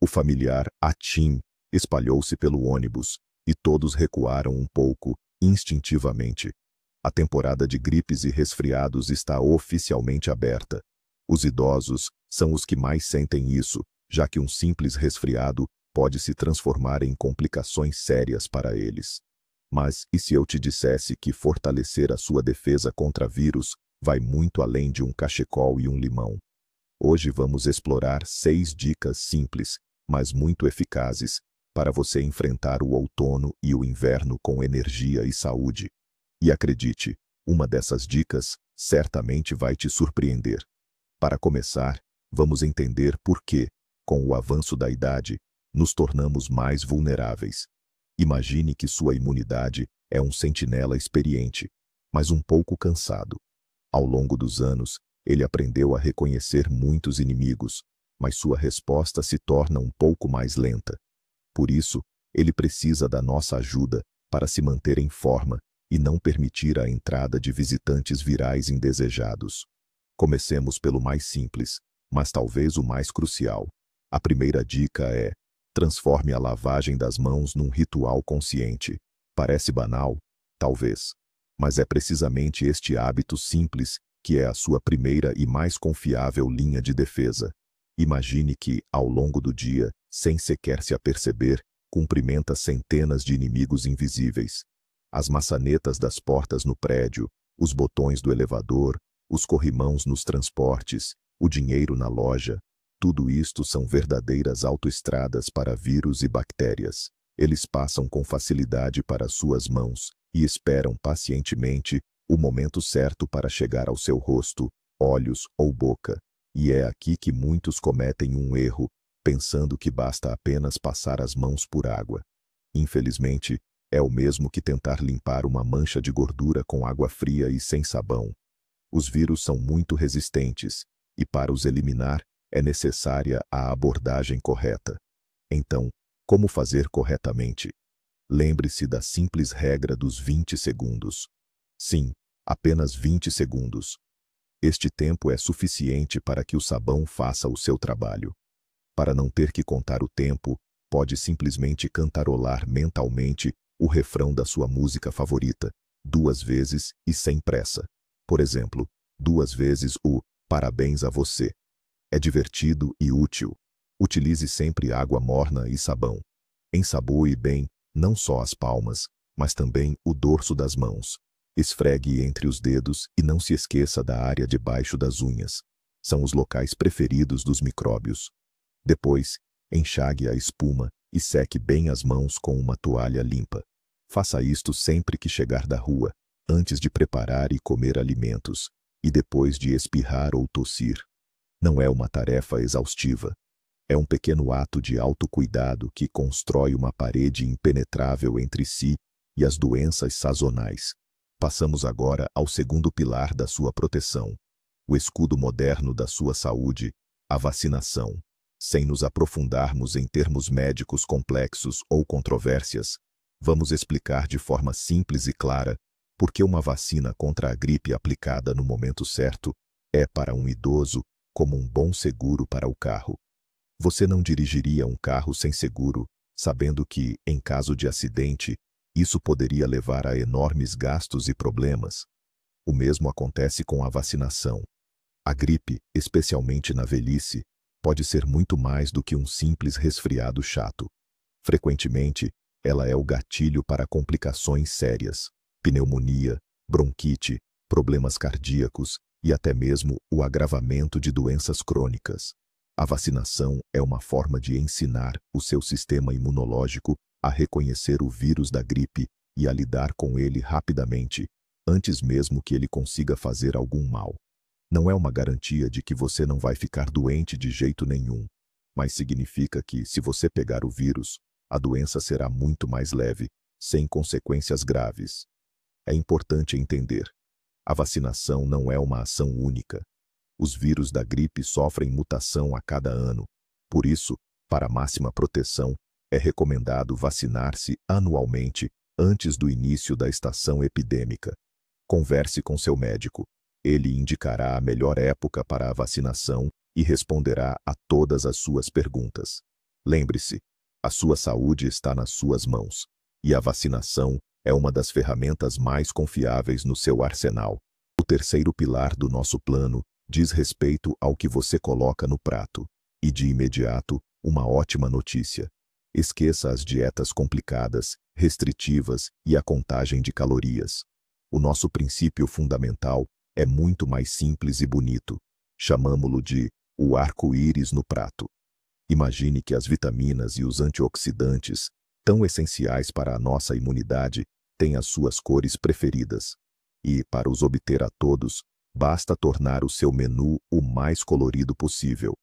familiar atim espalhou-se pelo ônibus, e todos recuaram um pouco, instintivamente. A temporada de gripes e resfriados está oficialmente aberta. Os idosos são os que mais sentem isso, já que um simples resfriado pode se transformar em complicações sérias para eles. Mas e se eu te dissesse que fortalecer a sua defesa contra vírus vai muito além de um cachecol e um limão? Hoje vamos explorar 6 dicas simples, mas muito eficazes, para você enfrentar o outono e o inverno com energia e saúde. E acredite, uma dessas dicas certamente vai te surpreender. Para começar, vamos entender por que, com o avanço da idade, nos tornamos mais vulneráveis. Imagine que sua imunidade é um sentinela experiente, mas um pouco cansado. Ao longo dos anos, ele aprendeu a reconhecer muitos inimigos, mas sua resposta se torna um pouco mais lenta. Por isso, ele precisa da nossa ajuda para se manter em forma e não permitir a entrada de visitantes virais indesejados. Comecemos pelo mais simples, mas talvez o mais crucial. A primeira dica é: transforme a lavagem das mãos num ritual consciente. Parece banal? Talvez. Mas é precisamente este hábito simples que é a sua primeira e mais confiável linha de defesa. Imagine que, ao longo do dia, sem sequer se aperceber, cumprimenta centenas de inimigos invisíveis. As maçanetas das portas no prédio, os botões do elevador, os corrimãos nos transportes, o dinheiro na loja, tudo isto são verdadeiras autoestradas para vírus e bactérias. Eles passam com facilidade para suas mãos e esperam pacientemente o momento certo para chegar ao seu rosto, olhos ou boca. E é aqui que muitos cometem um erro, pensando que basta apenas passar as mãos por água. Infelizmente, é o mesmo que tentar limpar uma mancha de gordura com água fria e sem sabão. Os vírus são muito resistentes, e para os eliminar, é necessária a abordagem correta. Então, como fazer corretamente? Lembre-se da simples regra dos 20 segundos. Sim, apenas 20 segundos. Este tempo é suficiente para que o sabão faça o seu trabalho. Para não ter que contar o tempo, pode simplesmente cantarolar mentalmente o refrão da sua música favorita, 2 vezes e sem pressa. Por exemplo, 2 vezes o "Parabéns a você". É divertido e útil. Utilize sempre água morna e sabão. Ensaboe bem, não só as palmas, mas também o dorso das mãos. Esfregue entre os dedos e não se esqueça da área debaixo das unhas. São os locais preferidos dos micróbios. Depois, enxague a espuma e seque bem as mãos com uma toalha limpa. Faça isto sempre que chegar da rua, antes de preparar e comer alimentos, e depois de espirrar ou tossir. Não é uma tarefa exaustiva. É um pequeno ato de autocuidado que constrói uma parede impenetrável entre si e as doenças sazonais. Passamos agora ao segundo pilar da sua proteção, o escudo moderno da sua saúde, a vacinação. Sem nos aprofundarmos em termos médicos complexos ou controvérsias, vamos explicar de forma simples e clara por que uma vacina contra a gripe aplicada no momento certo é para um idoso como um bom seguro para o carro. Você não dirigiria um carro sem seguro, sabendo que, em caso de acidente, isso poderia levar a enormes gastos e problemas? O mesmo acontece com a vacinação. A gripe, especialmente na velhice, pode ser muito mais do que um simples resfriado chato. Frequentemente, ela é o gatilho para complicações sérias, pneumonia, bronquite, problemas cardíacos e até mesmo o agravamento de doenças crônicas. A vacinação é uma forma de ensinar o seu sistema imunológico a reconhecer o vírus da gripe e a lidar com ele rapidamente, antes mesmo que ele consiga fazer algum mal. Não é uma garantia de que você não vai ficar doente de jeito nenhum, mas significa que, se você pegar o vírus, a doença será muito mais leve, sem consequências graves. É importante entender: a vacinação não é uma ação única. Os vírus da gripe sofrem mutação a cada ano. Por isso, para máxima proteção, é recomendado vacinar-se anualmente antes do início da estação epidêmica. Converse com seu médico. Ele indicará a melhor época para a vacinação e responderá a todas as suas perguntas. Lembre-se, a sua saúde está nas suas mãos, e a vacinação é uma das ferramentas mais confiáveis no seu arsenal. O terceiro pilar do nosso plano diz respeito ao que você coloca no prato. E de imediato, uma ótima notícia. Esqueça as dietas complicadas, restritivas e a contagem de calorias. O nosso princípio fundamental é muito mais simples e bonito. Chamamo-lo de o arco-íris no prato. Imagine que as vitaminas e os antioxidantes, tão essenciais para a nossa imunidade, têm as suas cores preferidas. E, para os obter a todos, basta tornar o seu menu o mais colorido possível.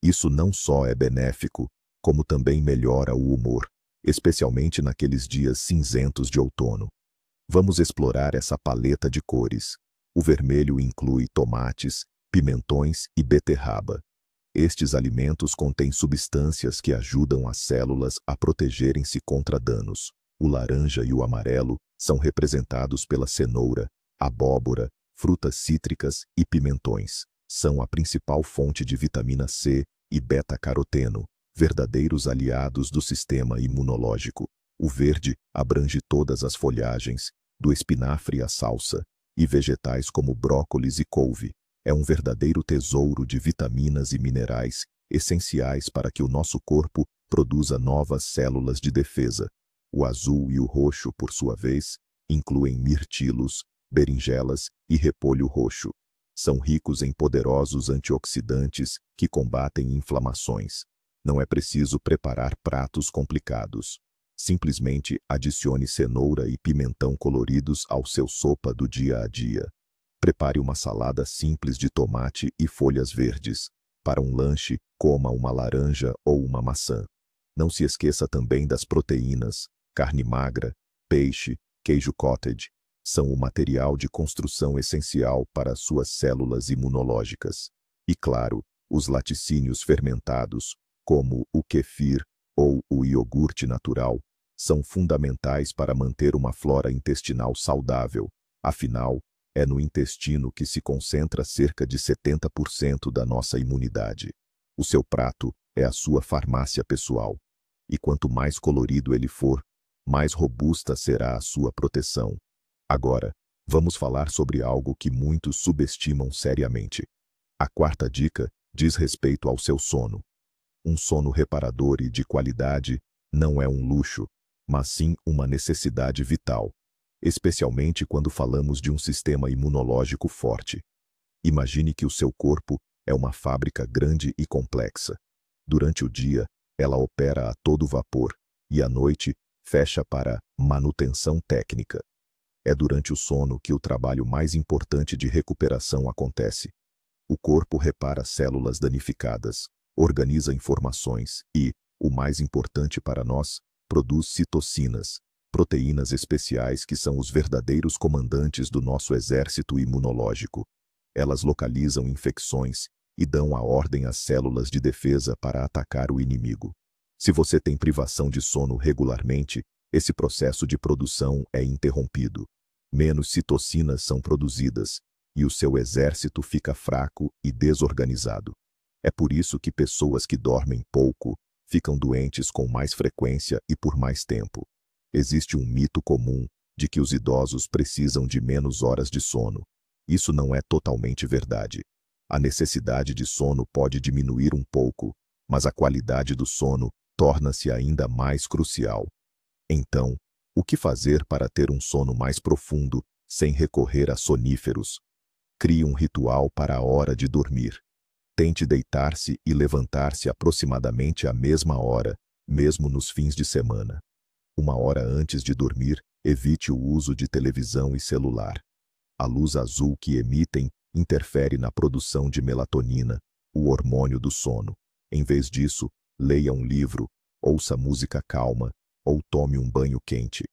Isso não só é benéfico, como também melhora o humor, especialmente naqueles dias cinzentos de outono. Vamos explorar essa paleta de cores. O vermelho inclui tomates, pimentões e beterraba. Estes alimentos contêm substâncias que ajudam as células a protegerem-se contra danos. O laranja e o amarelo são representados pela cenoura, abóbora, frutas cítricas e pimentões. São a principal fonte de vitamina C e beta-caroteno, verdadeiros aliados do sistema imunológico. O verde abrange todas as folhagens, do espinafre à salsa, e vegetais como brócolis e couve. É um verdadeiro tesouro de vitaminas e minerais, essenciais para que o nosso corpo produza novas células de defesa. O azul e o roxo, por sua vez, incluem mirtilos, berinjelas e repolho roxo. São ricos em poderosos antioxidantes que combatem inflamações. Não é preciso preparar pratos complicados. Simplesmente adicione cenoura e pimentão coloridos ao seu sopa do dia a dia. Prepare uma salada simples de tomate e folhas verdes. Para um lanche, coma uma laranja ou uma maçã. Não se esqueça também das proteínas. Carne magra, peixe, queijo cottage são o material de construção essencial para suas células imunológicas. E claro, os laticínios fermentados, como o kefir ou o iogurte natural, são fundamentais para manter uma flora intestinal saudável. Afinal, é no intestino que se concentra cerca de 70% da nossa imunidade. O seu prato é a sua farmácia pessoal. E quanto mais colorido ele for, mais robusta será a sua proteção. Agora, vamos falar sobre algo que muitos subestimam seriamente. A quarta dica diz respeito ao seu sono. Um sono reparador e de qualidade não é um luxo, mas sim uma necessidade vital, especialmente quando falamos de um sistema imunológico forte. Imagine que o seu corpo é uma fábrica grande e complexa. Durante o dia, ela opera a todo vapor, e à noite, fecha para manutenção técnica. É durante o sono que o trabalho mais importante de recuperação acontece. O corpo repara células danificadas, organiza informações e, o mais importante para nós, produz citocinas, proteínas especiais que são os verdadeiros comandantes do nosso exército imunológico. Elas localizam infecções e dão a ordem às células de defesa para atacar o inimigo. Se você tem privação de sono regularmente, esse processo de produção é interrompido. Menos citocinas são produzidas, e o seu exército fica fraco e desorganizado. É por isso que pessoas que dormem pouco ficam doentes com mais frequência e por mais tempo. Existe um mito comum de que os idosos precisam de menos horas de sono. Isso não é totalmente verdade. A necessidade de sono pode diminuir um pouco, mas a qualidade do sono torna-se ainda mais crucial. Então, o que fazer para ter um sono mais profundo, sem recorrer a soníferos? Crie um ritual para a hora de dormir. Tente deitar-se e levantar-se aproximadamente à mesma hora, mesmo nos fins de semana. Uma hora antes de dormir, evite o uso de televisão e celular. A luz azul que emitem interfere na produção de melatonina, o hormônio do sono. Em vez disso, leia um livro, ouça música calma, ou tome um banho quente.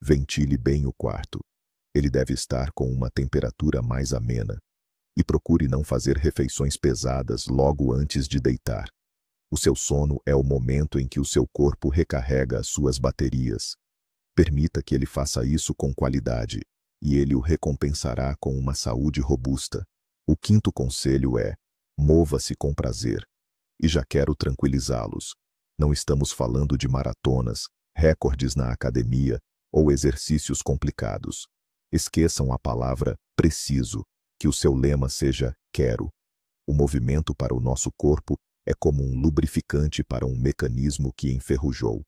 Ventile bem o quarto. Ele deve estar com uma temperatura mais amena. E procure não fazer refeições pesadas logo antes de deitar. O seu sono é o momento em que o seu corpo recarrega as suas baterias. Permita que ele faça isso com qualidade, e ele o recompensará com uma saúde robusta. O quinto conselho é: mova-se com prazer. E já quero tranquilizá-los. Não estamos falando de maratonas, recordes na academia ou exercícios complicados. Esqueçam a palavra preciso, que o seu lema seja quero. O movimento para o nosso corpo é como um lubrificante para um mecanismo que enferrujou.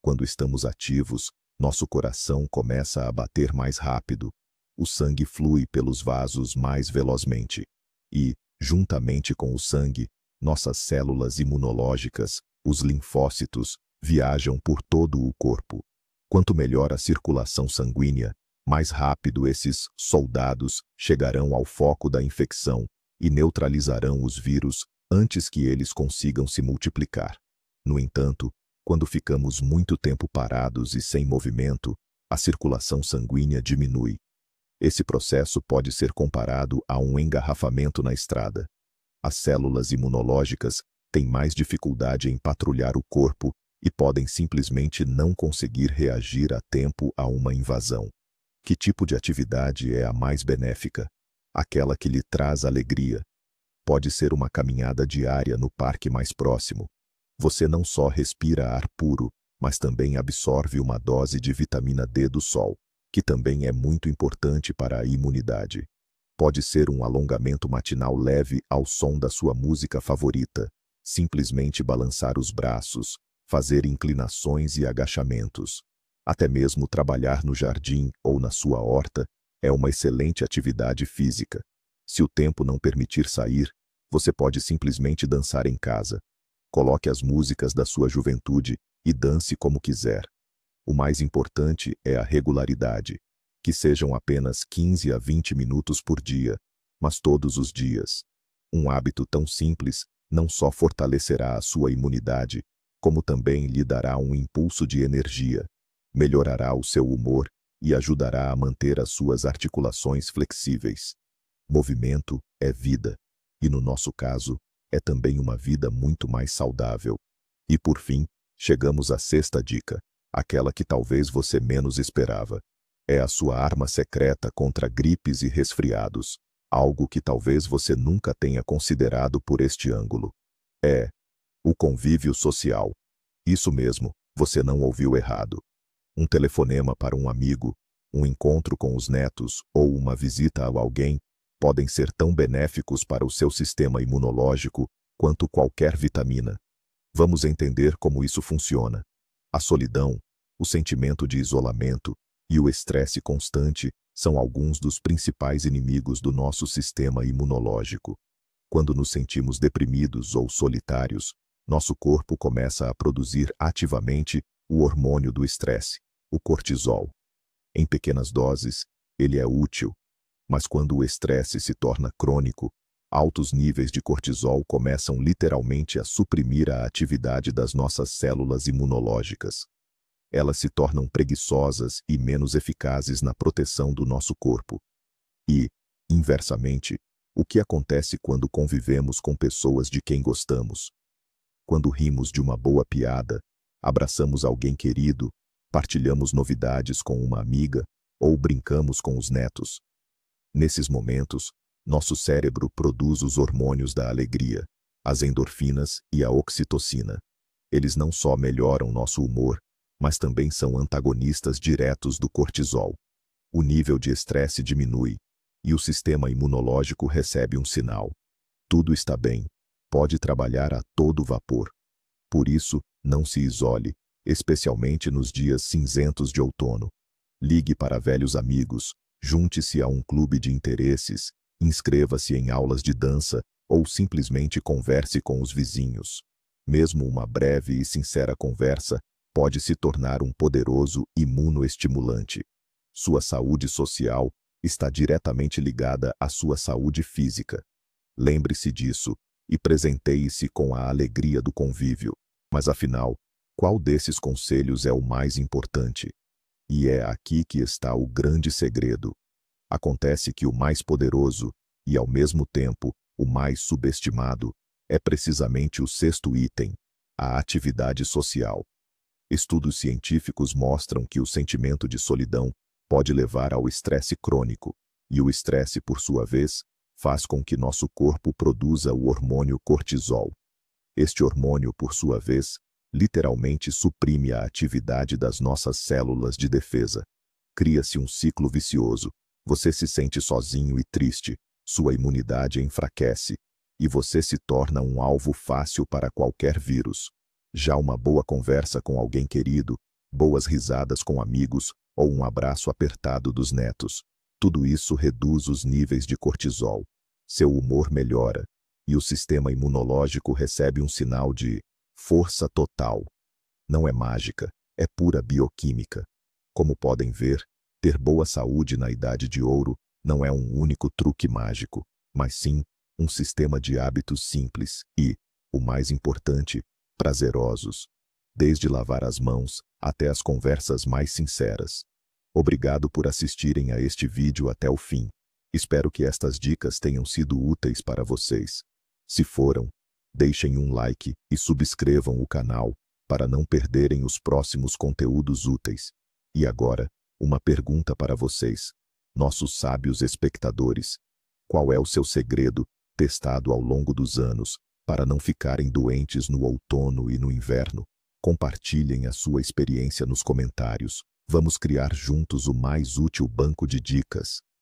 Quando estamos ativos, nosso coração começa a bater mais rápido, o sangue flui pelos vasos mais velozmente e, juntamente com o sangue, nossas células imunológicas, os linfócitos, viajam por todo o corpo. Quanto melhor a circulação sanguínea, mais rápido esses soldados chegarão ao foco da infecção e neutralizarão os vírus antes que eles consigam se multiplicar. No entanto, quando ficamos muito tempo parados e sem movimento, a circulação sanguínea diminui. Esse processo pode ser comparado a um engarrafamento na estrada. As células imunológicas têm mais dificuldade em patrulhar o corpo e podem simplesmente não conseguir reagir a tempo a uma invasão. Que tipo de atividade é a mais benéfica? Aquela que lhe traz alegria. Pode ser uma caminhada diária no parque mais próximo. Você não só respira ar puro, mas também absorve uma dose de vitamina D do sol, que também é muito importante para a imunidade. Pode ser um alongamento matinal leve ao som da sua música favorita, simplesmente balançar os braços, fazer inclinações e agachamentos. Até mesmo trabalhar no jardim ou na sua horta é uma excelente atividade física. Se o tempo não permitir sair, você pode simplesmente dançar em casa. Coloque as músicas da sua juventude e dance como quiser. O mais importante é a regularidade, que sejam apenas 15 a 20 minutos por dia, mas todos os dias. Um hábito tão simples não só fortalecerá a sua imunidade, como também lhe dará um impulso de energia, melhorará o seu humor e ajudará a manter as suas articulações flexíveis. Movimento é vida, e no nosso caso, é também uma vida muito mais saudável. E por fim, chegamos à sexta dica, aquela que talvez você menos esperava. É a sua arma secreta contra gripes e resfriados, algo que talvez você nunca tenha considerado por este ângulo. É o convívio social. Isso mesmo, você não ouviu errado. Um telefonema para um amigo, um encontro com os netos ou uma visita a alguém podem ser tão benéficos para o seu sistema imunológico quanto qualquer vitamina. Vamos entender como isso funciona. A solidão, o sentimento de isolamento e o estresse constante são alguns dos principais inimigos do nosso sistema imunológico. Quando nos sentimos deprimidos ou solitários, nosso corpo começa a produzir ativamente o hormônio do estresse, o cortisol. Em pequenas doses, ele é útil, mas quando o estresse se torna crônico, altos níveis de cortisol começam literalmente a suprimir a atividade das nossas células imunológicas. Elas se tornam preguiçosas e menos eficazes na proteção do nosso corpo. E, inversamente, o que acontece quando convivemos com pessoas de quem gostamos? Quando rimos de uma boa piada, abraçamos alguém querido, partilhamos novidades com uma amiga ou brincamos com os netos. Nesses momentos, nosso cérebro produz os hormônios da alegria, as endorfinas e a oxitocina. Eles não só melhoram nosso humor, mas também são antagonistas diretos do cortisol. O nível de estresse diminui, e o sistema imunológico recebe um sinal. Tudo está bem, pode trabalhar a todo vapor. Por isso, não se isole, especialmente nos dias cinzentos de outono. Ligue para velhos amigos, junte-se a um clube de interesses, inscreva-se em aulas de dança ou simplesmente converse com os vizinhos. Mesmo uma breve e sincera conversa pode se tornar um poderoso imunoestimulante. Sua saúde social está diretamente ligada à sua saúde física. Lembre-se disso e presenteie-se com a alegria do convívio. Mas afinal, qual desses conselhos é o mais importante? E é aqui que está o grande segredo. Acontece que o mais poderoso, e ao mesmo tempo o mais subestimado, é precisamente o sexto item, a atividade social. Estudos científicos mostram que o sentimento de solidão pode levar ao estresse crônico, e o estresse, por sua vez, faz com que nosso corpo produza o hormônio cortisol. Este hormônio, por sua vez, literalmente suprime a atividade das nossas células de defesa. Cria-se um ciclo vicioso. Você se sente sozinho e triste, sua imunidade enfraquece, e você se torna um alvo fácil para qualquer vírus. Já uma boa conversa com alguém querido, boas risadas com amigos ou um abraço apertado dos netos, tudo isso reduz os níveis de cortisol. Seu humor melhora, e o sistema imunológico recebe um sinal de força total. Não é mágica, é pura bioquímica. Como podem ver, ter boa saúde na idade de ouro não é um único truque mágico, mas sim um sistema de hábitos simples e, o mais importante, prazerosos, desde lavar as mãos até as conversas mais sinceras. Obrigado por assistirem a este vídeo até o fim. Espero que estas dicas tenham sido úteis para vocês. Se foram, deixem um like e subscrevam o canal para não perderem os próximos conteúdos úteis. E agora, uma pergunta para vocês, nossos sábios espectadores. Qual é o seu segredo, testado ao longo dos anos, para não ficarem doentes no outono e no inverno? Compartilhem a sua experiência nos comentários. Vamos criar juntos o mais útil banco de dicas.